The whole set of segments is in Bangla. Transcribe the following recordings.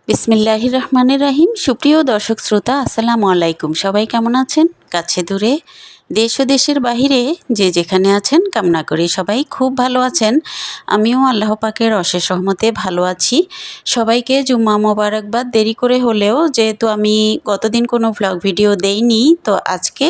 বিসমিল্লাহির রহমানির রহিম। সুপ্রিয় দর্শক শ্রোতা, আসসালামু আলাইকুম। সবাই কেমন আছেন? কাছে দূরে, দেশ ও দেশের বাহিরে যে যেখানে আছেন, কামনা করি সবাই খুব ভালো আছেন। আমিও আল্লাহ পাকের অশেষ রহমতে ভালো আছি। সবাইকে জুম্মা মোবারকবাদ। দেরি করে হলেও যেহেতু আমি গতদিন কোনো ভ্লগ ভিডিও দেইনি, তো আজকে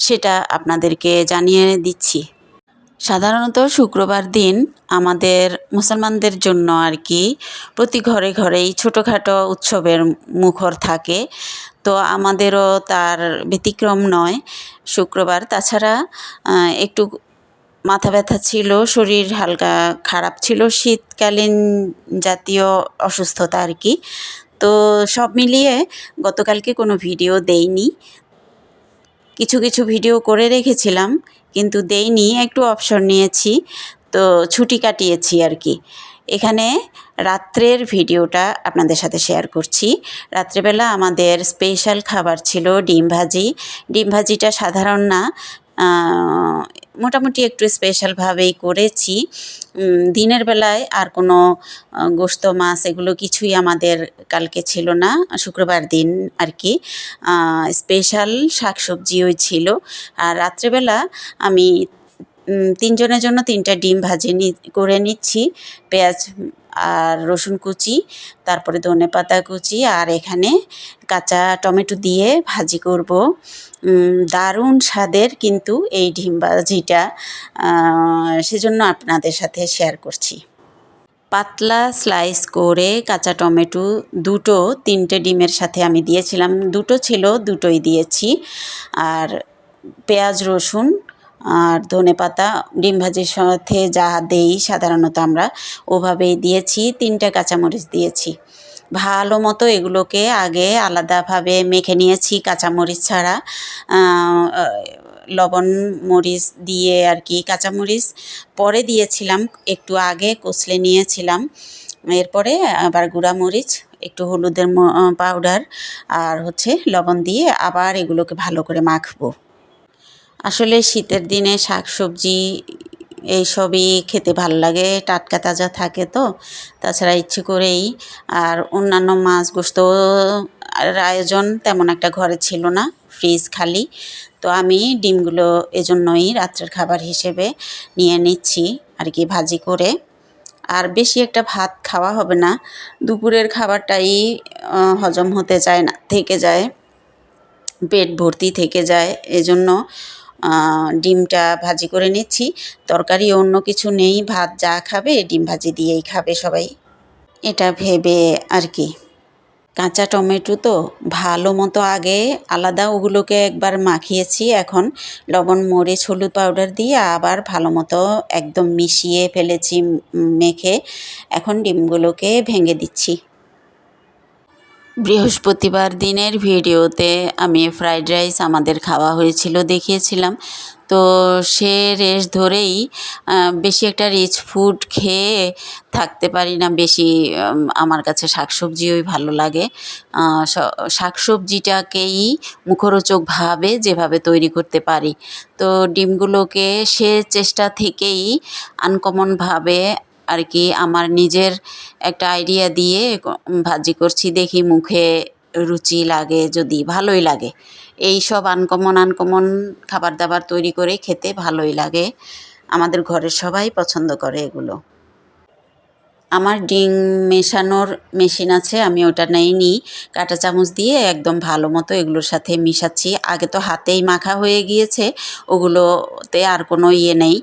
সেটা আপনাদেরকে জানিয়ে দিচ্ছি। সাধারণত শুক্রবার দিন আমাদের মুসলমানদের জন্য আর কি প্রতি ঘরে ঘরেই ছোটোখাটো উৎসবের মুখর থাকে। তো আমাদেরও তার ব্যতিক্রম নয় শুক্রবার। তাছাড়া একটু মাথা ব্যথা ছিল, শরীর হালকা খারাপ ছিল, শীতকালীন জাতীয় অসুস্থতা আর কি। তো সব মিলিয়ে গতকালকে কোনো ভিডিও দেইনি। কিছু কিছু ভিডিও করে রেখেছিলাম কিন্তু দেইনি, একটু অবসর নিয়েছি, তো ছুটি কাটিয়েছি আর কি। এখানে রাত্রের ভিডিওটা আপনাদের সাথে শেয়ার করছি। রাত্রেবেলা আমাদের স্পেশাল খাবার ছিল ডিম ভাজি। ডিম ভাজিটা সাধারণ না, মোটামুটি একটু স্পেশালভাবেই করেছি। দিনের বেলায় আর কোনো গোশত মাছ এগুলো কিছুই আমাদের কালকে ছিল না, শুক্রবার দিন আর কি। স্পেশাল শাকসবজিও ছিল। আর রাত্রেবেলা আমি তিনজনের জন্য 3টা ডিম করে নিচ্ছি। পেঁয়াজ আর রসুন কুচি, তারপরে ধনেপাতা কুচি, আর এখানে কাঁচা টমেটো দিয়ে ভাজি করব। দারুণ স্বাদের কিন্তু এই ডিম ভাজিটা, সেজন্য আপনাদের সাথে শেয়ার করছি। পাতলা স্লাইস করে কাঁচা টমেটো 3টে ডিমের সাথে আমি দিয়েছিলাম, 2টো ছিল, 2টোই দিয়েছি। আর পেঁয়াজ রসুন আর ধনেপাতা ডিম ভাজির সাথে যা দেই সাধারণত আমরা ওভাবেই দিয়েছি। 3টা কাঁচামরিচ দিয়েছি। ভালো মতো এগুলোকে আগে আলাদাভাবে মেখে নিয়েছি কাঁচামরিচ ছাড়া, লবণ মরিচ দিয়ে আর কি। কাঁচামরিচ পরে দিয়েছিলাম, একটু আগে কষলে নিয়েছিলাম। এরপরে আবার গুঁড়া মরিচ, একটু হলুদের পাউডার আর লবণ দিয়ে আবার এগুলোকে ভালো করে মাখবো। আসলে শীতের দিনে শাকসবজি এইসবই খেতে ভালো লাগে, টাটকা তাজা থাকে তো। তাছাড়া ইচ্ছে করেই, আর অন্যান্য মাছ গোশত আয়োজন তেমন একটা ঘরে ছিল না, ফ্রিজ খালি। তো আমি ডিমগুলো এজন্যই রাত্রের খাবার হিসেবে নিয়ে নিচ্ছি আর কি ভাজি করে। আর বেশি একটা ভাত খাওয়া হবে না, দুপুরের খাবারটাই হজম হতে চায় না, থেকে যায়, পেট ভর্তি থেকে যায়। এজন্য ডিমটা ভাজি করে নিচ্ছি। তরকারি অন্য কিছু নেই, ভাত যা খাবে ডিম ভাজি দিয়েই খাবে সবাই, এটা ভেবে আর কি। কাঁচা টমেটো তো ভালো মতো আগে আলাদা ওগুলোকে একবার মাখিয়েছি, এখন লবণ মরিচ হলুদ পাউডার দিয়ে আবার ভালো মতো একদম মিশিয়ে ফেলেছি মেখে। এখন ডিমগুলোকে ভেঙে দিচ্ছি। বৃহস্পতিবার দিনের ভিডিওতে আমি ফ্রাইড রাইস আমাদের খাওয়া হয়েছিল দেখিয়েছিলাম। তো সে রেশ ধরেই বেশি একটা রিচ ফুড খেয়ে থাকতে পারি না বেশি। আমার কাছে শাকসবজিই ভালো লাগে। শাকসবজিটাকেই মুখরোচকভাবে যেভাবে তৈরি করতে পারি, তো ডিমগুলোকে সে চেষ্টা থেকেই আনকমনভাবে আর কি আমার নিজের একটা আইডিয়া দিয়ে ভাজি করছি। দেখি মুখে রুচি লাগে, যদি ভালোই লাগে। এই সব আনকমন খাবার দাবার তৈরি করে খেতে ভালোই লাগে, আমাদের ঘরের সবাই পছন্দ করে এগুলো। আমার ডিম মেশানোর মেশিন আছে, আমি ওটা নিই, কাঁটা চামচ দিয়ে একদম ভালো মতো এগুলোর সাথে মিশাচ্ছি। আগে তো হাতেই মাখা হয়ে গিয়েছে, ওগুলোতে আর কোনো ইয়ে নেই,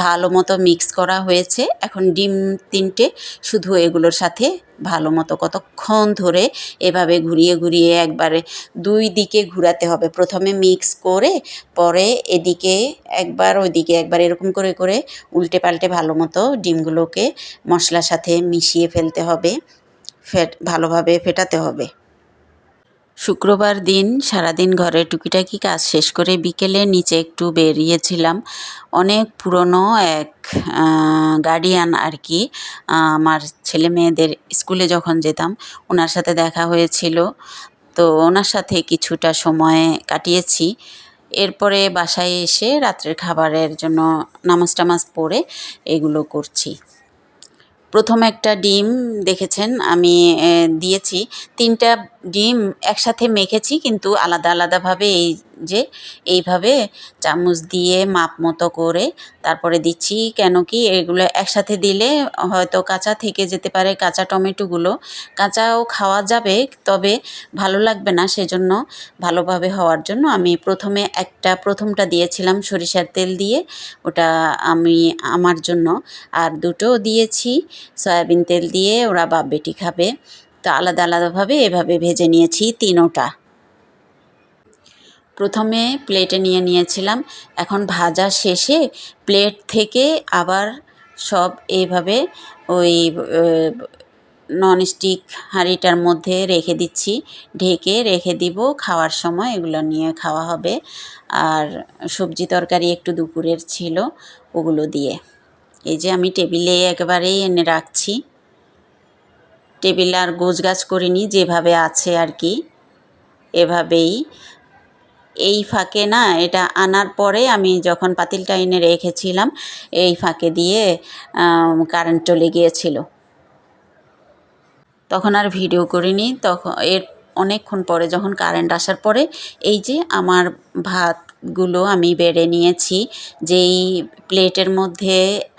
ভালো মতো মিক্স করা হয়েছে। এখন ডিম 3টে শুধু এগুলোর সাথে ভালো মতো কতক্ষণ ধরে এভাবে ঘুরিয়ে ঘুরিয়ে একবারে 2 দিকে ঘুরাতে হবে। প্রথমে মিক্স করে পরে এদিকে একবার ওইদিকে একবার এরকম করে করে উল্টে পাল্টে ভালো মতো ডিমগুলোকে মশলার সাথে মিশিয়ে ফেলতে হবে, ভালোভাবে ফেটাতে হবে। শুক্রবার দিন সারাদিন ঘরে টুকিটাকি কাজ শেষ করে বিকেলে নিচে একটু বেরিয়েছিলাম। অনেক পুরনো এক গার্ডিয়ান আর কি, আমার ছেলে মেয়েদের স্কুলে যখন যেতাম ওনার সাথে দেখা হয়েছিল, তো ওনার সাথে কিছুটা সময় কাটিয়েছি। এরপরে বাসায় এসে রাত্রের খাবারের জন্য নামাজ টামাজ পড়ে এগুলো করছি। প্রথম একটা ডিম দেখেছেন আমি দিয়েছি। ৩টা ডিম একসাথে মেখেছি, কিন্তু আলাদা আলাদাভাবে যে এইভাবে চামচ দিয়ে মাপ মতো করে তারপরে দিচ্ছি। কেন কি এগুলো একসাথে দিলে হয়তো কাঁচা থেকে যেতে পারে, কাঁচা টমেটোগুলো। কাঁচাও খাওয়া যাবে, তবে ভালো লাগবে না। সেজন্য ভালোভাবে হওয়ার জন্য আমি প্রথমটা দিয়েছিলাম সরিষার তেল দিয়ে, ওটা আমি আমার জন্য। আর 2টো দিয়েছি সয়াবিন তেল দিয়ে, ওরা বাপ বেটি খাবে। তো আলাদা আলাদাভাবে এভাবে ভেজে নিয়েছি 3টা। প্রথমে প্লেটে নিয়ে নিয়েছিলাম, এখন ভাজা শেষে প্লেট থেকে আবার সব এইভাবে ওই ননস্টিক হাঁড়িটার মধ্যে রেখে দিচ্ছি, ঢেকে রেখে দিব। খাওয়ার সময় এগুলো নিয়ে খাওয়া হবে। আর সবজি তরকারি একটু দুপুরের ছিল, ওগুলো দিয়ে এই যে আমি টেবিলে একেবারেই এনে রাখছি। টেবিল আর গোছগাছ করিনি, যেভাবে আছে আর কি এভাবেই। এই ফাঁকে না, এটা আনার পরে আমি যখন পাতিলটা এনে রেখেছিলাম, এই ফাঁকে দিয়ে কারেন্ট চলে গিয়েছিল। তখন আর ভিডিও করিনি। তখন এর অনেকক্ষণ পরে যখন কারেন্ট আসার পরে এই যে আমার ভাতগুলো আমি বেড়ে নিয়েছি। যেই প্লেটের মধ্যে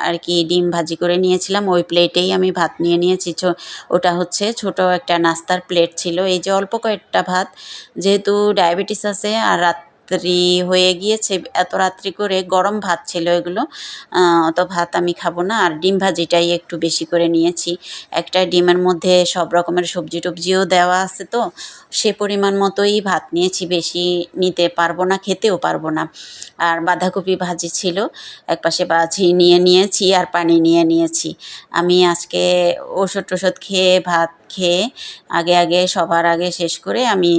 আর কি ডিম ভাজি করে নিয়েছিলাম, ওই প্লেটেই আমি ভাত নিয়ে নিয়েছি। ওটা হচ্ছে ছোটো একটা নাস্তার প্লেট ছিল। এই যে অল্প কয়েকটা ভাত, যেহেতু ডায়াবেটিস আছে আর রাত্রি হয়ে গিয়েছে, এত রাত্রি করে গরম ভাত ছিল এগুলো। অত ভাত আমি খাবো না, আর ডিম ভাজিটাই একটু বেশি করে নিয়েছি। একটা ডিমের মধ্যে সব রকমের সবজি টবজিও দেওয়া আছে, তো সে পরিমাণ মতোই ভাত নিয়েছি, বেশি নিতে পারবো না, খেতেও পারবো না। আর বাঁধাকপি ভাজি ছিল, একপাশে ভাজি নিয়ে নিয়েছি আর পানি নিয়ে নিয়েছি। আমি আজকে ওষুধ টষুধ খেয়ে ভাত খেয়ে আগে সবার আগে শেষ করে আমি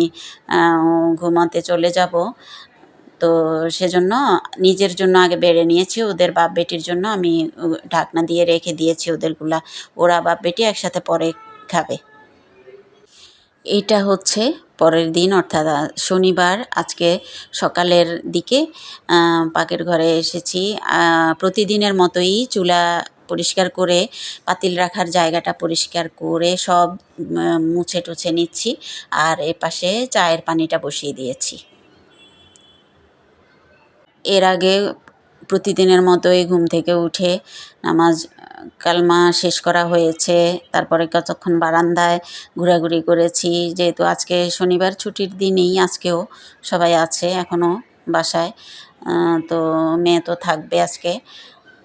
ঘুমাতে চলে যাব। তো সেজন্য নিজের জন্য আগে বেড়ে নিয়েছি, ওদের বাপ বেটির জন্য আমি ঢাকনা দিয়ে রেখে দিয়েছি ওদেরগুলা। ওরা বাপ বেটি একসাথে পরে খাবে। এইটা হচ্ছে পরের দিন, অর্থাৎ শনিবার। আজকে সকালের দিকে পাকের ঘরে এসেছি। প্রতিদিনের মতোই চুলা পরিষ্কার করে, পাতিল রাখার জায়গাটা পরিষ্কার করে সব মুছে টুছে নিচ্ছি। আর এপাশে চায়ের পানিটা বসিয়ে দিয়েছি। এর আগে প্রতিদিনের মতোই ঘুম থেকে উঠে নামাজ কালমা শেষ করা হয়েছে। তারপরে কতক্ষণ বারান্দায় ঘোরাঘুরি করেছি, যেহেতু আজকে শনিবার ছুটির দিনেই আজকেও সবাই আছে এখনও বাসায়। তো মেয়ে তো থাকবে আজকে,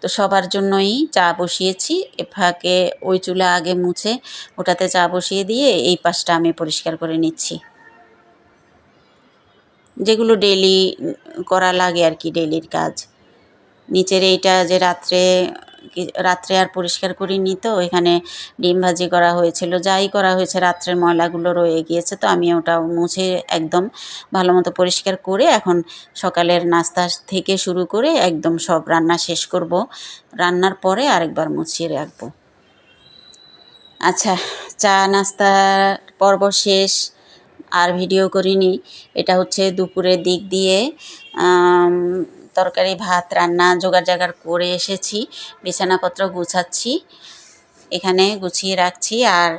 তো সবার জন্যই চা বসিয়েছি। এ ফাঁকে ওই চুলা আগে মুছে ওটাতে চা বসিয়ে দিয়ে এই পাশটা আমি পরিষ্কার করে নিচ্ছি, যেগুলো ডেইলি করা লাগে আর কি, ডেইলির কাজ। নিচের এইটা যে রাত্রে আর পরিষ্কার করিনি, তো এখানে ডিম ভাজি করা হয়েছিল, যাই করা হয়েছে রাত্রের ময়লাগুলো রয়ে গিয়েছে, তো আমি ওটা মুছে একদম ভালো মতো পরিষ্কার করে এখন সকালের নাস্তা থেকে শুরু করে একদম সব রান্না শেষ করব। রান্নার পরে আরেকবার মুছিয়ে রাখবো। আচ্ছা, চা নাস্তার পর্ব শেষ, আর ভিডিও করিনি। এটা হচ্ছে দুপুরের দিক দিয়ে তরকারি ভাত রান্না জোগাড় করে এসেছি। বিছানাপত্র গুছাচ্ছি, এখানে গুছিয়ে রাখছি। আর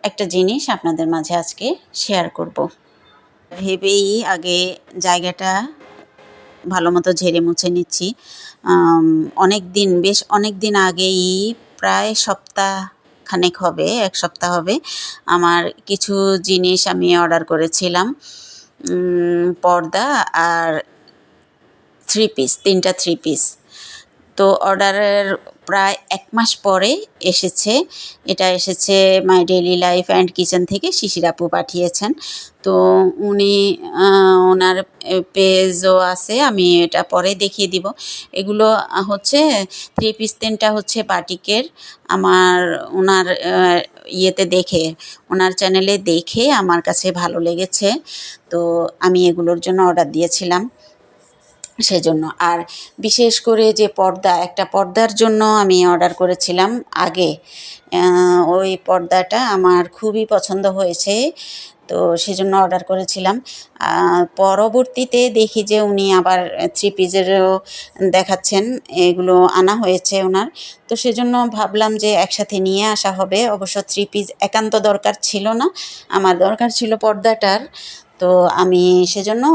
একটা জিনিস আপনাদের মাঝে আজকে শেয়ার করব ভেবেই আগে জায়গাটা ভালো মতো ঝেড়ে মুছে নিচ্ছি। বেশ অনেক দিন আগেই, প্রায় সপ্তাহখানেক হবে, 1 সপ্তাহ হবে, আমার কিছু জিনিস আমি অর্ডার করেছিলাম। পর্দা আর 3 পিস। তো অর্ডারের প্রায় 1 মাস পরে এসেছে। এটা এসেছে মাই ডেইলি লাইফ অ্যান্ড কিচেন থেকে, শিশির আপু পাঠিয়েছেন। তো উনি ওনার পেজও আছে, আমি এটা পরে দেখিয়ে দিব। এগুলো হচ্ছে 3 পিস। 3টা হচ্ছে বাটিকের। আমার ওনার ওনার চ্যানেলে দেখে আমার কাছে ভালো লেগেছে, তো আমি এগুলোর জন্য অর্ডার দিয়েছিলাম। সেজন্য। আর বিশেষ করে যে পর্দা, একটা পর্দার জন্য আমি অর্ডার করেছিলাম আগে। ওই পর্দাটা আমার খুবই পছন্দ হয়েছে, তো সেজন্য অর্ডার করেছিলাম। পরবর্তীতে দেখি যে উনি আবার থ্রি পিসেরও দেখাচ্ছেন, এগুলো আনা হয়েছে ওনার। তো সেজন্য ভাবলাম যে একসাথে নিয়ে আসা হবে। অবশ্য থ্রি পিস একান্ত দরকার ছিল না, আমার দরকার ছিল পর্দাটার। তো আমি সেজন্য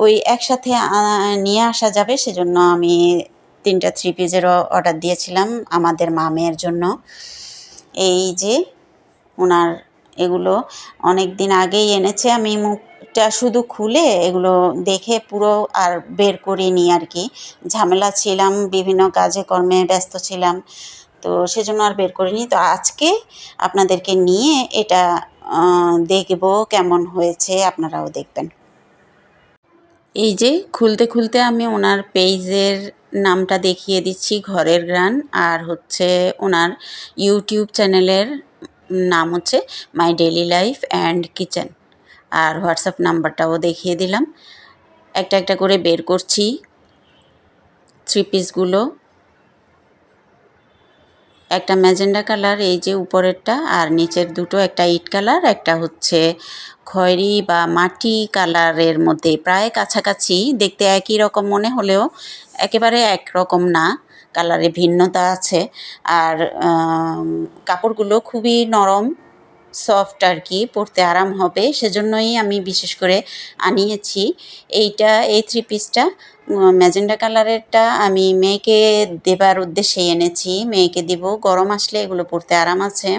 ওই একসাথে নিয়ে আসা যাবে, সেজন্য আমি 3টা থ্রি পিসেরও অর্ডার দিয়েছিলাম আমাদের মামের জন্য। এই যে ওনার এগুলো অনেক দিন আগেই এনেছে, আমি মুখটা শুধু খুলে এগুলো দেখে পুরো আর বের করিনি আর কি। ঝামেলা ছিলাম, বিভিন্ন কাজে কর্মে ব্যস্ত ছিলাম, তো সেজন্য আর বের করিনি। তো আজকে আপনাদেরকে নিয়ে এটা দেখব কেমন হয়েছে, আপনারাও দেখবেন। এই যে খুলতে খুলতে আমি ওনার পেজের নামটা দেখিয়ে দিচ্ছি, ঘরের গ্রান। আর হচ্ছে ওনার ইউটিউব চ্যানেলের নাম হচ্ছে my daily life and kitchen. আর হোয়াটসঅ্যাপ নাম্বারটাও দেখিয়ে দিলাম। একটা একটা করে বের করছি থ্রি পিসগুলো। একটা ম্যাজেন্ডা কালার, এই যে উপরেরটা, আর নিচের দুটো, একটা ইট কালার, একটা হচ্ছে খয়েরি বা মাটি কালারের মধ্যে প্রায় কাছাকাছি, দেখতে একই রকম মনে হলেও একেবারে একরকম না, কালারে ভিন্নতা আছে। আর কাপড়গুলো খুবই নরম, সফট আর কি, পরতে আরাম হবে, সেজন্যই আমি বিশেষ করে আনিয়েছি এইটা। এই থ্রি পিসটা ম্যাজেন্ডা কালারেরটা আমি মেয়েকে দেবার উদ্দেশ্যেই এনেছি, মেয়েকে দিব, গরম আসলে এগুলো পরতে আরাম আছে।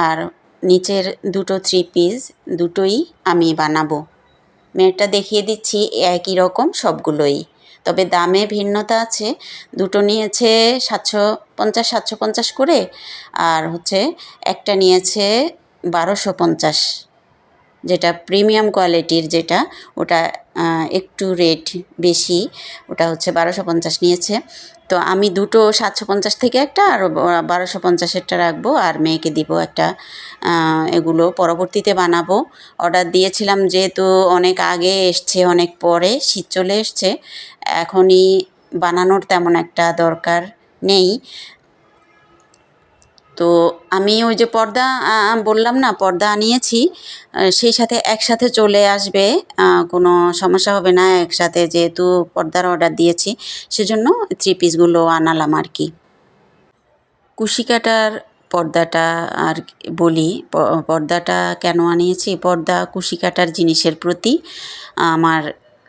আর নিচের দুটো থ্রি পিস দুটোই আমি বানাবো। মেয়েরটা দেখিয়ে দিচ্ছি একই রকম সবগুলোই, তবে দামে ভিন্নতা আছে। দুটো নিয়েছে 750 করে, আর হচ্ছে একটা নিয়েছে 1250, যেটা প্রিমিয়াম কোয়ালিটির, যেটা ওটা একটু রেট বেশি, ওটা হচ্ছে 1250 নিয়েছে। তো আমি দুটো 750 থেকে একটা আর 1250-এরটা রাখবো, আর মেয়েকে দিব একটা। এগুলো পরবর্তীতে বানাবো। অর্ডার দিয়েছিলাম যেহেতু অনেক আগে এসছে, অনেক পরে শীত চলে এসছে, এখনই বানানোর তেমন একটা দরকার নেই। তো আমি ওই যে পর্দা বললাম না, পর্দা আনিয়েছি, সেই সাথে একসাথে চলে আসবে, কোনো সমস্যা হবে না, একসাথে যেহেতু পর্দার অর্ডার দিয়েছি, সেজন্য থ্রি পিসগুলো আনালাম আর কি। কুশি কাটার পর্দাটা আর বলি, পর্দাটা কেন আনিয়েছি, পর্দা কুশি কাটার জিনিসের প্রতি আমার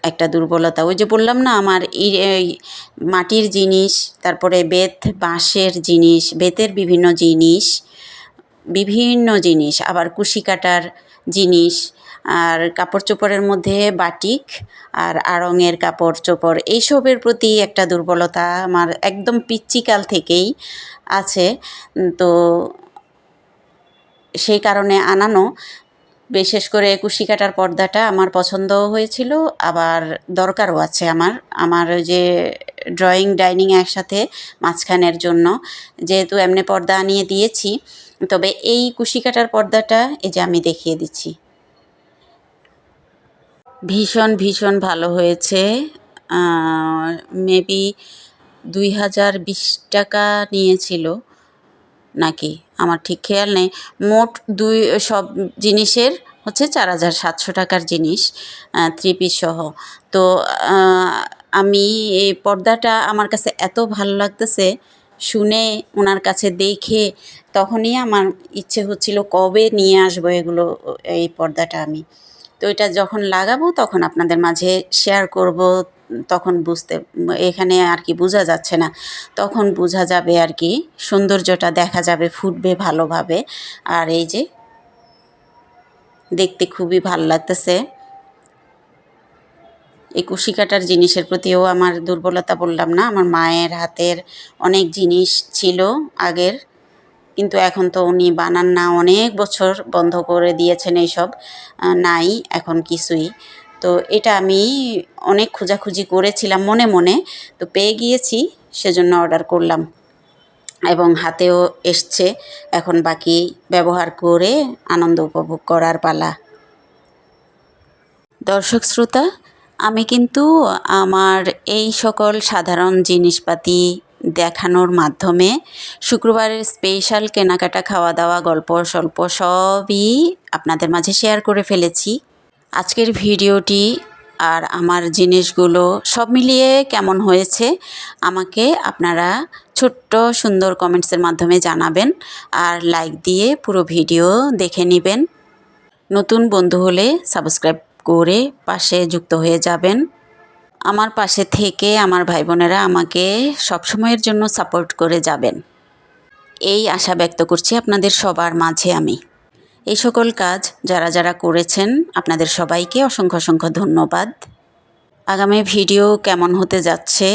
একটা দুর্বলতা। ওই যে বললাম না, আমার এই মাটির জিনিস, তারপরে বেত বাঁশের জিনিস, বেতের বিভিন্ন জিনিস, আবার কুশি কাটার জিনিস, আর কাপড় চোপড়ের মধ্যে বাটিক আর আড়ঙের কাপড় চোপড়, এইসবের প্রতি একটা দুর্বলতা আমার একদম পিচ্চিকাল থেকেই আছে। তো সেই কারণে আনানো। বিশেষ করে কুশি কাটার পর্দাটা আমার পছন্দও হয়েছিল, আবার দরকারও আছে আমার। আমার ওই যে ড্রয়িং ডাইনিং একসাথে মাঝখানের জন্য, যেহেতু এমনি পর্দা আনিয়ে দিয়েছি, তবে এই কুশি কাটার পর্দাটা এই যে আমি দেখিয়ে দিচ্ছি, ভীষণ ভীষণ ভালো হয়েছে। মেবি 2020 টাকা নিয়েছিল নাকি, আমার ঠিক খেয়াল নেই। মোট সব জিনিসের হচ্ছে 4700 টাকার জিনিস, থ্রি পিস সহ। তো আমি এই পর্দাটা আমার কাছে এত ভালো লাগতেছে, শুনে ওনার কাছে দেখে তখনই আমার ইচ্ছে হচ্ছিল কবে নিয়ে আসবো এগুলো, এই পর্দাটা আমি। তো এটা যখন লাগাবো তখন আপনাদের মাঝে শেয়ার করব, তখন এখানে আর কি বোঝা যাচ্ছে না, তখন বোঝা যাবে আর কি, সৌন্দর্যটা দেখা যাবে, ফুটবে ভালোভাবে। আর এই যে দেখতে খুবই ভালো লাগতেছে। এই কুশি কাটার জিনিসের প্রতিও আমার দুর্বলতা বললাম না, আমার মায়ের হাতের অনেক জিনিস ছিল আগের, কিন্তু এখন তো উনি বানান না, অনেক বছর বন্ধ করে দিয়েছেন এইসব, নাই এখন কিছুই। তো এটা আমি অনেক খোঁজাখুঁজি করেছিলাম মনে মনে, তো পেয়ে গিয়েছি, সেজন্য অর্ডার করলাম এবং হাতেও এসছে। এখন বাকি ব্যবহার করে আনন্দ উপভোগ করার পালা। দর্শক শ্রোতা, আমি কিন্তু আমার এই সকল সাধারণ জিনিসপাতি দেখানোর মাধ্যমে শুক্রবারের স্পেশাল কেনাকাটা, খাওয়া দাওয়া, গল্প সল্প সবই আপনাদের মাঝে শেয়ার করে ফেলেছি। আজকের ভিডিওটি আর আমার জিনিসগুলো সব মিলিয়ে কেমন হয়েছে আমাকে আপনারা ছোট্ট সুন্দর কমেন্টসের মাধ্যমে জানাবেন, আর লাইক দিয়ে পুরো ভিডিও দেখে নেবেন। নতুন বন্ধু হলে সাবস্ক্রাইব করে পাশে যুক্ত হয়ে যাবেন। আমার পাশে থেকে আমার ভাই বোনেরা আমাকে সবসময়ের জন্য সাপোর্ট করে যাবেন, এই আশা ব্যক্ত করছি আপনাদের সবার মাঝে আমি। এই সকল কাজ যারা যারা করেছেন আপনাদের সবাইকে অসংখ্য অসংখ্য ধন্যবাদ। আগামী ভিডিও কেমন হতে যাচ্ছে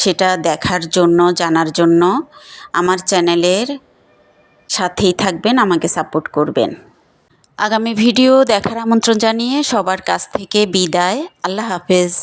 সেটা দেখার জন্য, জানার জন্য আমার চ্যানেলের সাথেই থাকবেন, আমাকে সাপোর্ট করবেন। আগামী ভিডিও দেখার আমন্ত্রণ জানিয়ে সবার কাছ থেকে বিদায়। আল্লাহ হাফেজ।